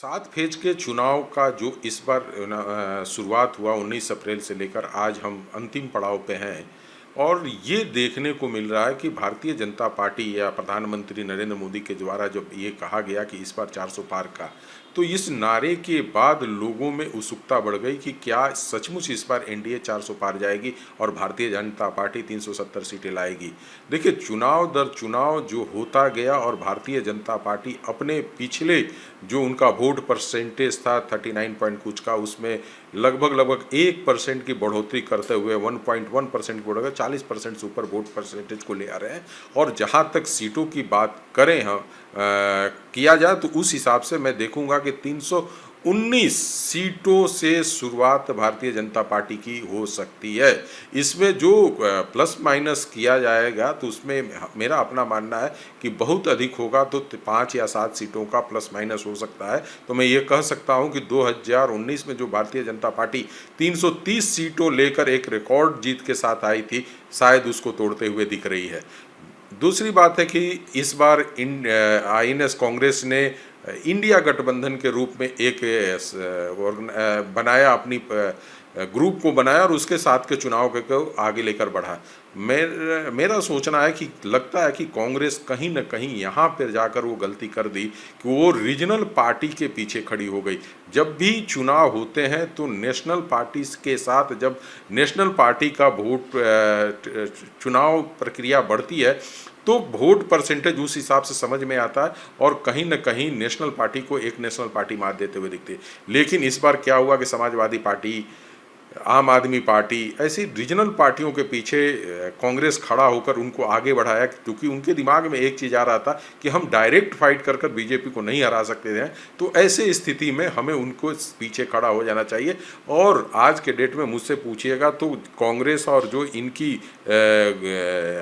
सात फेज के चुनाव का जो इस बार शुरुआत हुआ 19 अप्रैल से लेकर आज हम अंतिम पड़ाव पे हैं। और ये देखने को मिल रहा है कि भारतीय जनता पार्टी या प्रधानमंत्री नरेंद्र मोदी के द्वारा जब ये कहा गया कि इस बार 400 पार का, तो इस नारे के बाद लोगों में उत्सुकता बढ़ गई कि क्या सचमुच इस बार एनडीए 400 पार जाएगी और भारतीय जनता पार्टी 370 सीटें लाएगी। देखिए, चुनाव दर चुनाव जो होता गया और भारतीय जनता पार्टी अपने पिछले जो उनका वोट परसेंटेज था 39 पॉइंट कुछ का, उसमें लगभग 1% की बढ़ोतरी करते हुए 1.1% की बढ़ोतरी 40% से ऊपर वोट परसेंटेज को ले आ रहे हैं। और जहां तक सीटों की बात करें हम किया जाए तो उस हिसाब से मैं देखूंगा कि 319 सीटों से शुरुआत भारतीय जनता पार्टी की हो सकती है। इसमें जो प्लस माइनस किया जाएगा तो उसमें मेरा अपना मानना है कि बहुत अधिक होगा तो 5 या 7 सीटों का प्लस माइनस हो सकता है। तो मैं ये कह सकता हूं कि 2019 में जो भारतीय जनता पार्टी 330 सीटों लेकर एक रिकॉर्ड जीत के साथ आई थी, शायद उसको तोड़ते हुए दिख रही है। दूसरी बात है कि इस बार आईएनएस कांग्रेस ने इंडिया गठबंधन के रूप में एक बनाया, अपनी ग्रुप को बनाया और उसके साथ के चुनाव को आगे लेकर बढ़ा। मेरा सोचना है कि लगता है कि कांग्रेस कहीं न कहीं यहाँ पर जाकर वो गलती कर दी कि वो रीजनल पार्टी के पीछे खड़ी हो गई। जब भी चुनाव होते हैं तो नेशनल पार्टी के साथ जब नेशनल पार्टी का वोट चुनाव प्रक्रिया बढ़ती है तो वोट परसेंटेज उस हिसाब से समझ में आता है और कहीं न कहीं नेशनल पार्टी को एक नेशनल पार्टी मात देते हुए दिखती है। लेकिन इस बार क्या हुआ कि समाजवादी पार्टी, आम आदमी पार्टी, ऐसी रीजनल पार्टियों के पीछे कांग्रेस खड़ा होकर उनको आगे बढ़ाया, क्योंकि उनके दिमाग में एक चीज़ आ रहा था कि हम डायरेक्ट फाइट कर कर बीजेपी को नहीं हरा सकते हैं। तो ऐसे स्थिति में हमें उनको पीछे खड़ा हो जाना चाहिए। और आज के डेट में मुझसे पूछिएगा तो कांग्रेस और जो इनकी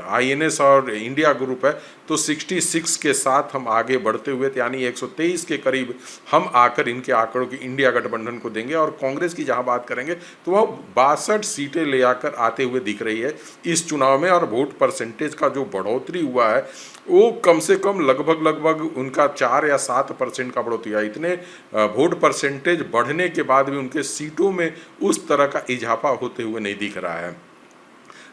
आईएनएस और इंडिया ग्रुप है तो 66 के साथ हम आगे बढ़ते हुए, यानी 123 के करीब हम आकर इनके आंकड़ों की इंडिया गठबंधन को देंगे। और कांग्रेस की जहां बात करेंगे तो वह 62 सीटें ले आकर आते हुए दिख रही है इस चुनाव में। और वोट परसेंटेज का जो बढ़ोतरी हुआ है वो कम से कम लगभग उनका 4 या 7% का बढ़ोतरी है। इतने वोट परसेंटेज बढ़ने के बाद भी उनके सीटों में उस तरह का इजाफा होते हुए नहीं दिख रहा है।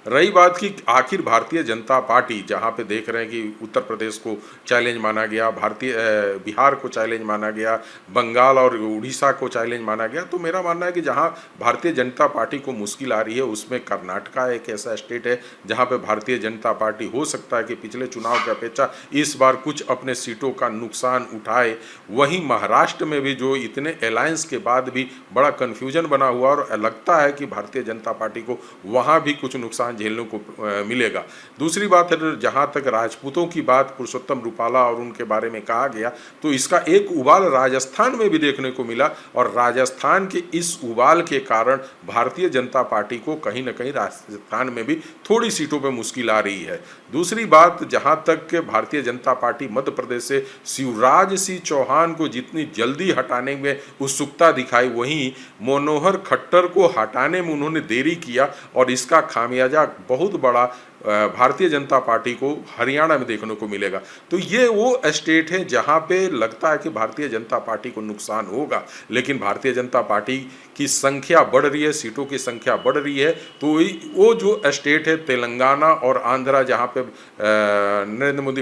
रही बात कि आखिर भारतीय जनता पार्टी, जहां पे देख रहे हैं कि उत्तर प्रदेश को चैलेंज माना गया, बिहार को चैलेंज माना गया, बंगाल और उड़ीसा को चैलेंज माना गया, तो मेरा मानना है कि जहां भारतीय जनता पार्टी को मुश्किल आ रही है उसमें कर्नाटका एक ऐसा स्टेट है जहां पे भारतीय जनता पार्टी हो सकता है कि पिछले चुनाव की अपेक्षा इस बार कुछ अपने सीटों का नुकसान उठाए। वहीं महाराष्ट्र में भी जो इतने अलायंस के बाद भी बड़ा कन्फ्यूजन बना हुआ और लगता है कि भारतीय जनता पार्टी को वहाँ भी कुछ नुकसान झेलने को मिलेगा। दूसरी बात है, जहां तक राजपूतों की बात पुरुषोत्तम रूपाला और उनके बारे में कहा गया तो इसका एक उबाल राजस्थान में भी देखने को मिला और राजस्थान के इस उबाल के कारण भारतीय जनता पार्टी को कहीं न कहीं राजस्थान में भी थोड़ी सीटों पर मुश्किल आ रही है। दूसरी बात, जहां तक भारतीय जनता पार्टी मध्य प्रदेश से शिवराज सिंह चौहान को जितनी जल्दी हटाने में उत्सुकता दिखाई, वहीं मनोहर खट्टर को हटाने में उन्होंने देरी किया और इसका खामियाजा बहुत बड़ा भारतीय जनता पार्टी को हरियाणा में देखने को मिलेगा। तो ये वो स्टेट है जहां पे लगता है कि भारतीय जनता पार्टी को नुकसान होगा, लेकिन भारतीय जनता पार्टी की संख्या बढ़ रही है, सीटों की संख्या बढ़ रही है। तो वो जो स्टेट है तेलंगाना और आंध्रा, जहां पे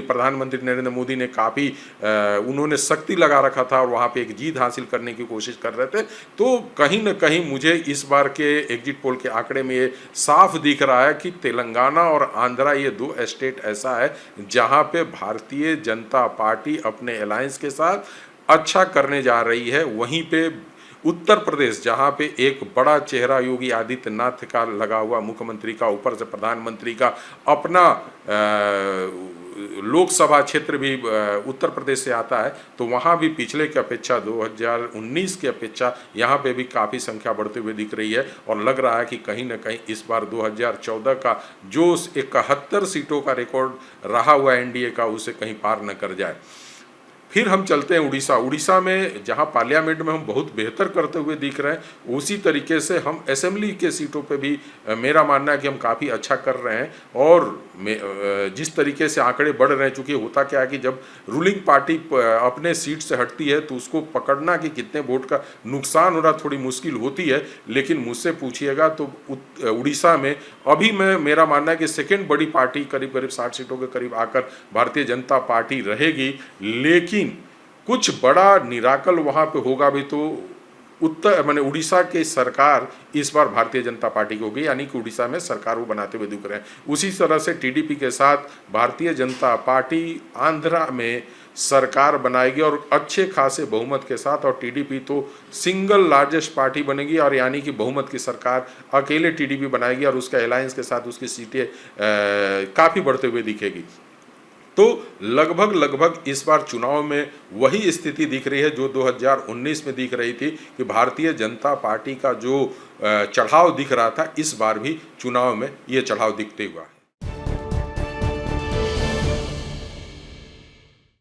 प्रधानमंत्री नरेंद्र मोदी ने काफ़ी उन्होंने सख्ती लगा रखा था और वहाँ पे एक जीत हासिल करने की कोशिश कर रहे थे। तो कहीं न कहीं मुझे इस बार के एग्जिट पोल के आंकड़े में ये साफ दिख रहा है कि तेलंगाना और आंध्रा, ये दो स्टेट ऐसा है जहाँ पे भारतीय जनता पार्टी अपने अलायंस के साथ अच्छा करने जा रही है। वहीं पे उत्तर प्रदेश, जहां पे एक बड़ा चेहरा योगी आदित्यनाथ का लगा हुआ, मुख्यमंत्री का, ऊपर से प्रधानमंत्री का अपना लोकसभा क्षेत्र भी उत्तर प्रदेश से आता है, तो वहाँ भी पिछले की अपेक्षा 2019 की अपेक्षा यहाँ पे भी काफ़ी संख्या बढ़ते हुए दिख रही है। और लग रहा है कि कहीं न कहीं इस बार 2014 का जो 71 सीटों का रिकॉर्ड रहा हुआ एनडीए का, उसे कहीं पार न कर जाए। फिर हम चलते हैं उड़ीसा। उड़ीसा में जहां पार्लियामेंट में हम बहुत बेहतर करते हुए दिख रहे हैं, उसी तरीके से हम असेंबली के सीटों पे भी मेरा मानना है कि हम काफ़ी अच्छा कर रहे हैं। और जिस तरीके से आंकड़े बढ़ रहे हैं, चूँकि होता क्या है कि जब रूलिंग पार्टी अपने सीट से हटती है तो उसको पकड़ना कि कितने वोट का नुकसान हो रहा थोड़ी मुश्किल होती है। लेकिन मुझसे पूछिएगा तो उड़ीसा में अभी मेरा मानना है कि सेकेंड बड़ी पार्टी करीब करीब 60 सीटों के करीब आकर भारतीय जनता पार्टी रहेगी। लेकिन कुछ बड़ा निराकल वहाँ पे होगा भी तो उड़ीसा की सरकार इस बार भारतीय जनता पार्टी की होगी, यानी कि उड़ीसा में सरकार वो बनाते हुए दिख रहे हैं। उसी तरह से टीडीपी के साथ भारतीय जनता पार्टी आंध्रा में सरकार बनाएगी और अच्छे खासे बहुमत के साथ, और टीडीपी तो सिंगल लार्जेस्ट पार्टी बनेगी और यानी कि बहुमत की सरकार अकेले टीडीपी बनाएगी और उसके अलायंस के साथ उसकी सीटें काफ़ी बढ़ते हुए दिखेगी। तो लगभग इस बार चुनाव में वही स्थिति दिख रही है जो 2019 में दिख रही थी कि भारतीय जनता पार्टी का जो चढ़ाव दिख रहा था, इस बार भी चुनाव में ये चढ़ाव दिखते हुआ।